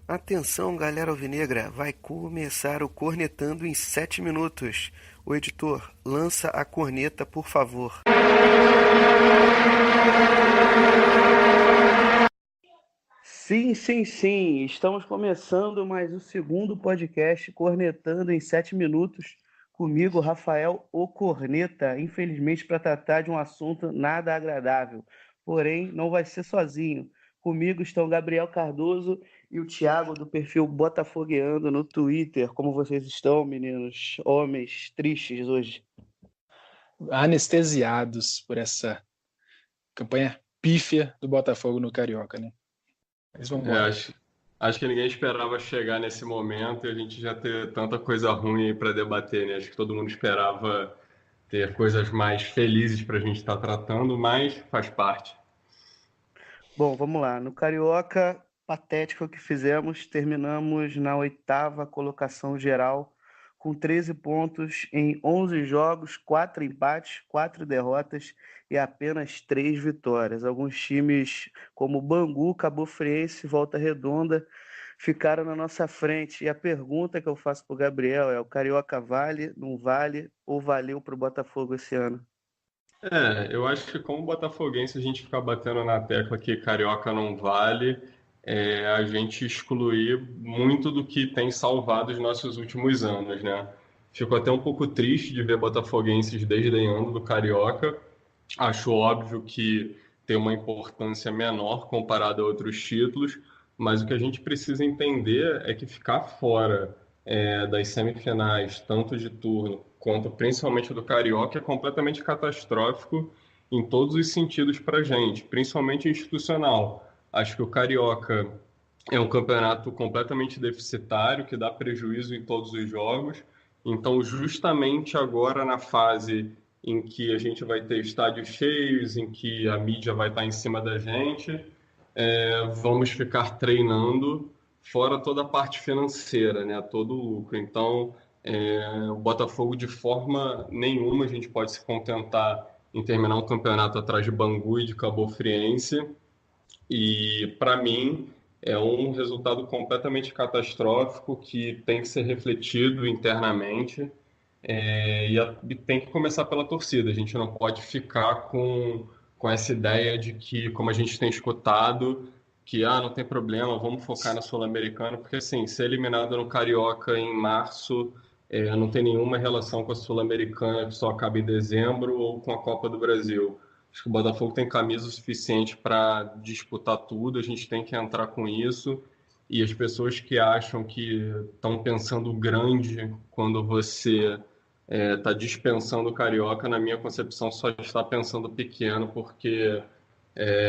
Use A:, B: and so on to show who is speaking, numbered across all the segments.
A: Atenção, galera alvinegra, vai começar o Cornetando em 7 minutos. O editor, lança a corneta, por favor. Sim, sim, sim, estamos começando mais o segundo podcast Cornetando em 7 minutos. Comigo, Rafael o Corneta, infelizmente para tratar de um assunto nada agradável. Porém, não vai ser sozinho. Comigo estão Gabriel Cardoso e o Thiago do perfil Botafogueando no Twitter. Como vocês estão, meninos? Homens tristes hoje.
B: Anestesiados por essa campanha pífia do Botafogo no Carioca, né? Mas vamos embora.
C: Acho que ninguém esperava chegar nesse momento e a gente já ter tanta coisa ruim aí para debater, né? Acho que todo mundo esperava ter coisas mais felizes para a gente estar tratando, mas faz parte.
A: Bom, vamos lá. No Carioca, patético que fizemos, terminamos na 8ª colocação geral, com 13 pontos em 11 jogos, 4 empates, 4 derrotas e apenas 3 vitórias. Alguns times, como Bangu, Cabo Friense e Volta Redonda, ficaram na nossa frente. E a pergunta que eu faço para o Gabriel é: o Carioca vale, não vale ou valeu para o Botafogo esse ano?
C: Eu acho que como botafoguense a gente ficar batendo na tecla que carioca não vale, a gente excluir muito do que tem salvado os nossos últimos anos, né? Fico até um pouco triste de ver botafoguenses desdenhando do carioca. Acho óbvio que tem uma importância menor comparado a outros títulos, mas o que a gente precisa entender é que ficar fora das semifinais, tanto de turno quanto principalmente do Carioca, é completamente catastrófico em todos os sentidos para a gente, principalmente institucional. Acho que o Carioca é um campeonato completamente deficitário, que dá prejuízo em todos os jogos. Então, justamente agora, na fase em que a gente vai ter estádios cheios, em que a mídia vai estar em cima da gente, vamos ficar treinando, fora toda a parte financeira, né? Todo o lucro. Então, o Botafogo, de forma nenhuma, a gente pode se contentar em terminar um campeonato atrás de Bangu e de Cabo Friense. E, para mim, é um resultado completamente catastrófico que tem que ser refletido internamente. E tem que começar pela torcida. A gente não pode ficar com essa ideia de que, como a gente tem escutado, que não tem problema, vamos focar na Sul-Americana, porque assim, ser eliminado no Carioca em março não tem nenhuma relação com a Sul-Americana que só acaba em dezembro ou com a Copa do Brasil. Acho que o Botafogo tem camisa o suficiente para disputar tudo, a gente tem que entrar com isso. E as pessoas que acham que estão pensando grande quando você está dispensando o Carioca, na minha concepção, só está pensando pequeno, porque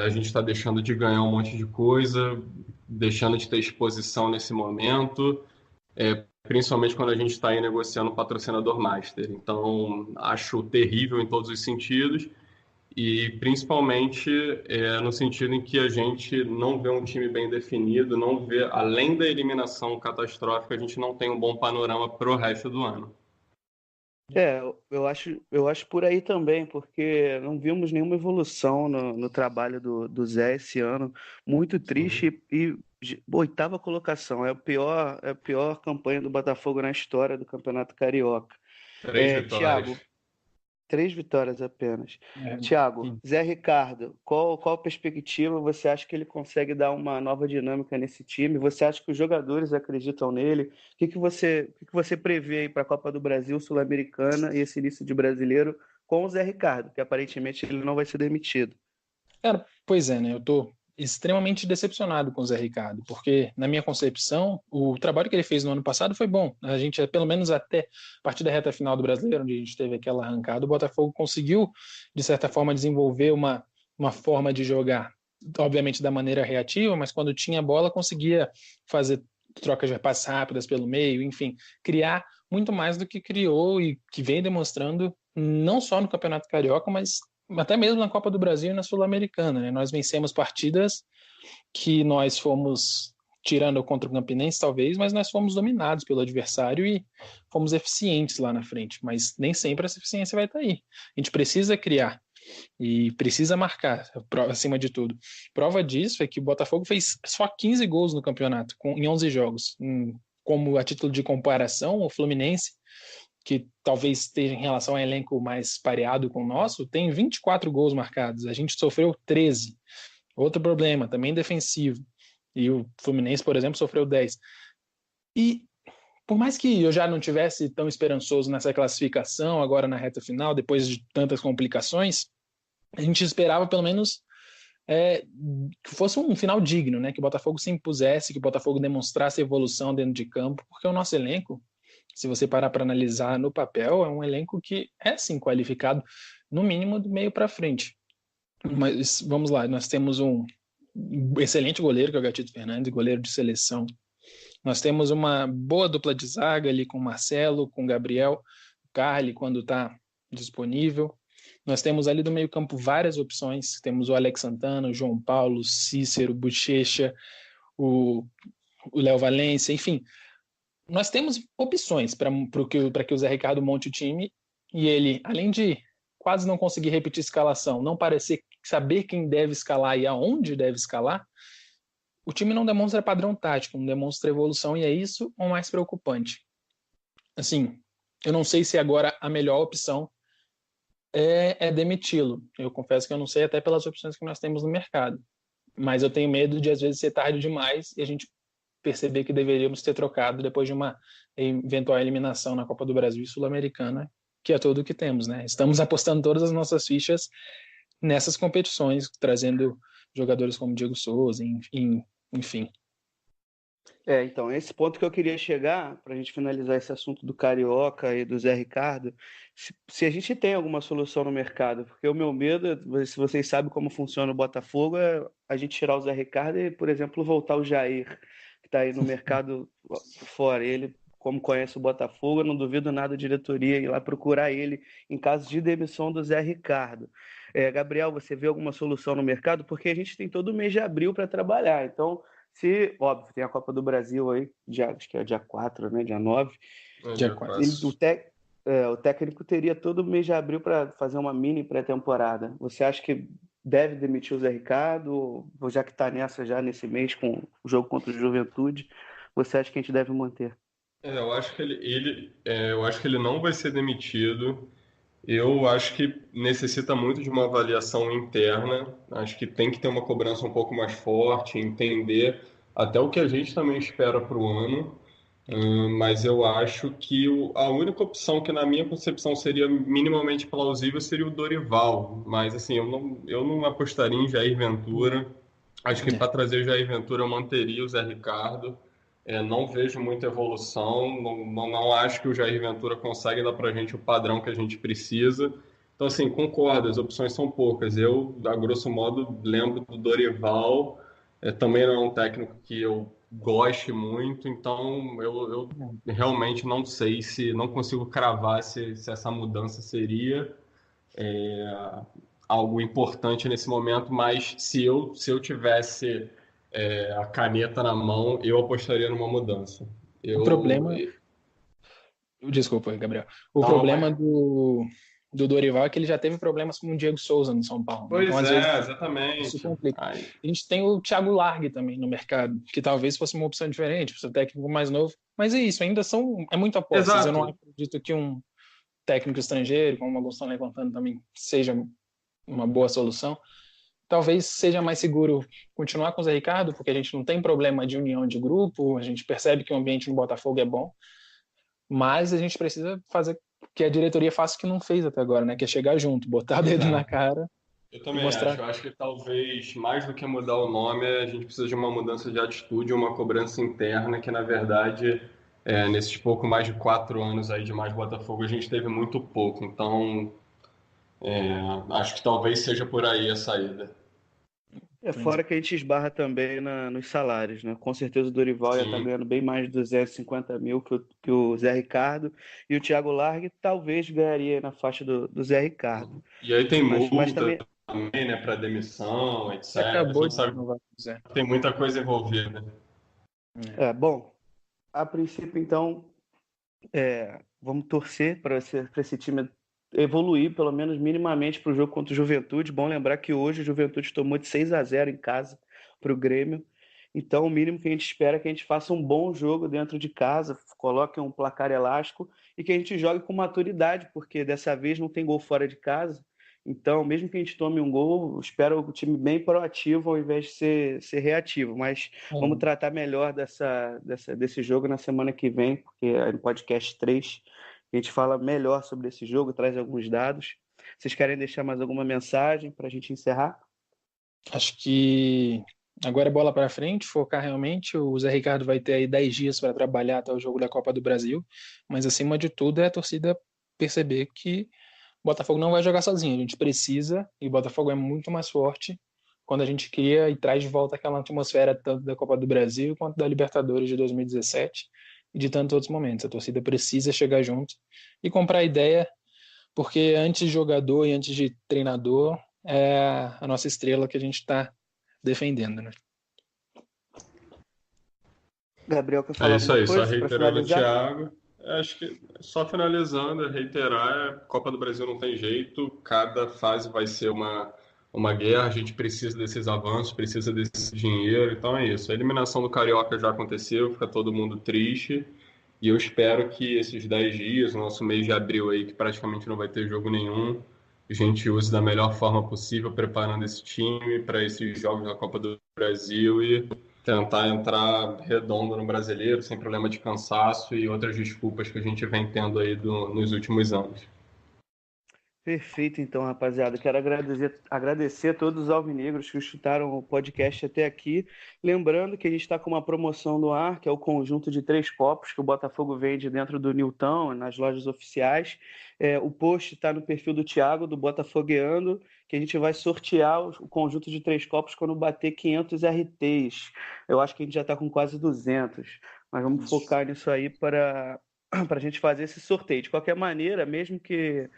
C: a gente está deixando de ganhar um monte de coisa, deixando de ter exposição nesse momento, principalmente quando a gente está aí negociando um patrocinador master. Então, acho terrível em todos os sentidos, e principalmente no sentido em que a gente não vê um time bem definido, não vê, além da eliminação catastrófica, a gente não tem um bom panorama para o resto do ano.
A: Eu acho por aí também, porque não vimos nenhuma evolução no trabalho do Zé esse ano. Muito triste e 8ª colocação. É a pior campanha do Botafogo na história do Campeonato Carioca.
C: 3 vitórias.
A: Thiago, 3 vitórias apenas.
B: É,
A: Thiago,
B: sim.
A: Zé Ricardo, qual a perspectiva? Você acha que ele consegue dar uma nova dinâmica nesse time? Você acha que os jogadores acreditam nele? O que que você prevê aí para a Copa do Brasil, Sul-Americana e esse início de brasileiro com o Zé Ricardo, que aparentemente ele não vai ser demitido?
B: Cara, pois é, né? Eu tô extremamente decepcionado com o Zé Ricardo, porque, na minha concepção, o trabalho que ele fez no ano passado foi bom. A gente, pelo menos até a partir da reta final do Brasileiro, onde a gente teve aquela arrancada, o Botafogo conseguiu, de certa forma, desenvolver uma forma de jogar, obviamente da maneira reativa, mas quando tinha bola conseguia fazer trocas de passes rápidas pelo meio, enfim, criar muito mais do que criou e que vem demonstrando não só no Campeonato Carioca, mas até mesmo na Copa do Brasil e na Sul-Americana, né? Nós vencemos partidas que nós fomos, tirando contra o Campinense talvez, mas nós fomos dominados pelo adversário e fomos eficientes lá na frente, mas nem sempre essa eficiência vai estar aí. A gente precisa criar. e precisa marcar, acima de tudo. Prova disso é que o Botafogo fez só 15 gols no campeonato, em 11 jogos. Como a título de comparação, o Fluminense, que talvez esteja em relação a elenco mais pareado com o nosso, tem 24 gols marcados. A gente sofreu 13. Outro problema, também defensivo. E o Fluminense, por exemplo, sofreu 10. E por mais que eu já não tivesse tão esperançoso nessa classificação, agora na reta final, depois de tantas complicações, a gente esperava pelo menos que fosse um final digno, né? Que o Botafogo se impusesse, que o Botafogo demonstrasse evolução dentro de campo, porque o nosso elenco, se você parar para analisar no papel, é um elenco que é sim qualificado, no mínimo do meio para frente. Mas vamos lá, nós temos um excelente goleiro, que é o Gatito Fernandes, goleiro de seleção. Nós temos uma boa dupla de zaga ali com o Marcelo, com o Gabriel, o Carly quando está disponível. Nós temos ali do meio campo várias opções. Temos o Alex Santana, o João Paulo, o Cícero, o Bochecha, o Léo Valência, enfim. Nós temos opções para que o Zé Ricardo monte o time e ele, além de quase não conseguir repetir escalação, não parecer saber quem deve escalar e aonde deve escalar, o time não demonstra padrão tático, não demonstra evolução e é isso o mais preocupante. Assim, eu não sei se agora a melhor opção é demiti-lo. Eu confesso que eu não sei até pelas opções que nós temos no mercado. Mas eu tenho medo de às vezes ser tarde demais e a gente perceber que deveríamos ter trocado depois de uma eventual eliminação na Copa do Brasil e Sul-Americana, que é tudo o que temos, né? Estamos apostando todas as nossas fichas nessas competições, trazendo jogadores como Diego Souza, enfim.
A: Então, esse ponto que eu queria chegar, para a gente finalizar esse assunto do Carioca e do Zé Ricardo, se a gente tem alguma solução no mercado, porque o meu medo, se vocês sabem como funciona o Botafogo, é a gente tirar o Zé Ricardo e, por exemplo, voltar o Jair, que está aí no mercado fora. Ele, como conhece o Botafogo, eu não duvido nada a diretoria ir lá procurar ele em caso de demissão do Zé Ricardo. Gabriel, você vê alguma solução no mercado? Porque a gente tem todo o mês de abril para trabalhar, então... óbvio, tem a Copa do Brasil aí, acho que é dia 4, né? Dia 9.
B: Dia 4.
A: O técnico teria todo o mês de abril para fazer uma mini pré-temporada. Você acha que deve demitir o Zé Ricardo? Ou já que está nessa já nesse mês com o jogo contra o Juventude, você acha que a gente deve manter?
C: Eu acho que eu acho que ele não vai ser demitido. Eu acho que necessita muito de uma avaliação interna. Acho que tem que ter uma cobrança um pouco mais forte, entender até o que a gente também espera para o ano. Mas eu acho que a única opção que, na minha concepção, seria minimamente plausível seria o Dorival. Mas, assim, eu não apostaria em Jair Ventura. Acho que para trazer o Jair Ventura eu manteria o Zé Ricardo. Não vejo muita evolução, não acho que o Jair Ventura consegue dar para a gente o padrão que a gente precisa. Então, assim, concordo, as opções são poucas. Eu, a grosso modo, lembro do Dorival, também não é um técnico que eu goste muito, então eu realmente não sei não consigo cravar se essa mudança seria algo importante nesse momento, mas se eu tivesse a caneta na mão, eu apostaria numa mudança.
B: O problema... Desculpa, Gabriel. O
C: Não,
B: problema do Dorival é que ele já teve problemas com o Diego Souza no São Paulo.
C: Pois
B: então, às vezes,
C: exatamente.
B: Isso complica. A gente tem o Thiago Largue também no mercado, que talvez fosse uma opção diferente, para o técnico mais novo. Mas é isso, ainda é muito apostas.
C: Exato.
B: Eu não acredito que um técnico estrangeiro, como alguns estão levantando também, seja uma boa solução. Talvez seja mais seguro continuar com o Zé Ricardo, porque a gente não tem problema de união de grupo, a gente percebe que o ambiente no Botafogo é bom, mas a gente precisa fazer que a diretoria faça o que não fez até agora, né? Que é chegar junto, botar o dedo na cara.
C: Eu também
B: mostrar...
C: acho. Eu acho que talvez, mais do que mudar o nome, a gente precisa de uma mudança de atitude, uma cobrança interna, que na verdade, nesses pouco mais de 4 anos aí de mais Botafogo, a gente teve muito pouco. Então, acho que talvez seja por aí a saída.
A: Fora que a gente esbarra também nos salários, né? Com certeza o Dorival ia estar ganhando bem mais de 250 mil que o Zé Ricardo, e o Thiago Largue talvez ganharia na faixa do Zé Ricardo.
C: E aí tem multa
A: também,
C: né, para demissão, etc.
B: Acabou de
C: sabe, tem muita coisa envolvida.
A: Bom, a princípio, então, vamos torcer para esse time evoluir, pelo menos minimamente, para o jogo contra o Juventude. Bom lembrar que hoje o Juventude tomou de 6-0 em casa para o Grêmio. Então, o mínimo que a gente espera é que a gente faça um bom jogo dentro de casa, coloque um placar elástico e que a gente jogue com maturidade, porque dessa vez não tem gol fora de casa. Então, mesmo que a gente tome um gol, eu espero o time bem proativo ao invés de ser reativo. Mas vamos tratar melhor desse jogo na semana que vem, porque é no podcast 3 a gente fala melhor sobre esse jogo, traz alguns dados. Vocês querem deixar mais alguma mensagem para a gente encerrar?
B: Acho que agora é bola para frente, focar realmente. O Zé Ricardo vai ter aí 10 dias para trabalhar até o jogo da Copa do Brasil, mas acima de tudo é a torcida perceber que o Botafogo não vai jogar sozinho. A gente precisa, e o Botafogo é muito mais forte quando a gente cria e traz de volta aquela atmosfera tanto da Copa do Brasil quanto da Libertadores de 2017 e de tantos outros momentos. A torcida precisa chegar junto e comprar a ideia, porque antes de jogador e antes de treinador é a nossa estrela que a gente está defendendo, né?
A: Gabriel, quer falar
C: É isso
A: alguma
C: aí, só
A: coisa para
C: reiterando o
A: finalizar?
C: Thiago. Acho que só finalizando, reiterar, a Copa do Brasil não tem jeito, cada fase vai ser uma guerra, a gente precisa desses avanços, precisa desse dinheiro, então é isso. A eliminação do Carioca já aconteceu, fica todo mundo triste, e eu espero que esses 10 dias, nosso mês de abril aí, que praticamente não vai ter jogo nenhum, a gente use da melhor forma possível, preparando esse time para esses jogos da Copa do Brasil e tentar entrar redondo no Brasileiro, sem problema de cansaço e outras desculpas que a gente vem tendo aí nos últimos anos.
A: Perfeito, então, rapaziada. Quero agradecer a todos os alvinegros que escutaram o podcast até aqui. Lembrando que a gente está com uma promoção no ar, que é o conjunto de 3 copos que o Botafogo vende dentro do Newton, nas lojas oficiais. O post está no perfil do Thiago, do Botafogueando, que a gente vai sortear o conjunto de 3 copos quando bater 500 RTs. Eu acho que a gente já está com quase 200, mas vamos focar nisso aí para a gente fazer esse sorteio. De qualquer maneira, mesmo que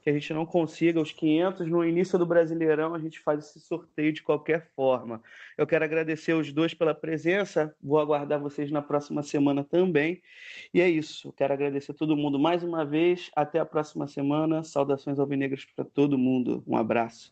A: a gente não consiga os 500 no início do Brasileirão, a gente faz esse sorteio de qualquer forma. Eu quero agradecer os dois pela presença, vou aguardar vocês na próxima semana também. E é isso, eu quero agradecer a todo mundo mais uma vez, até a próxima semana, saudações alvinegras para todo mundo, um abraço.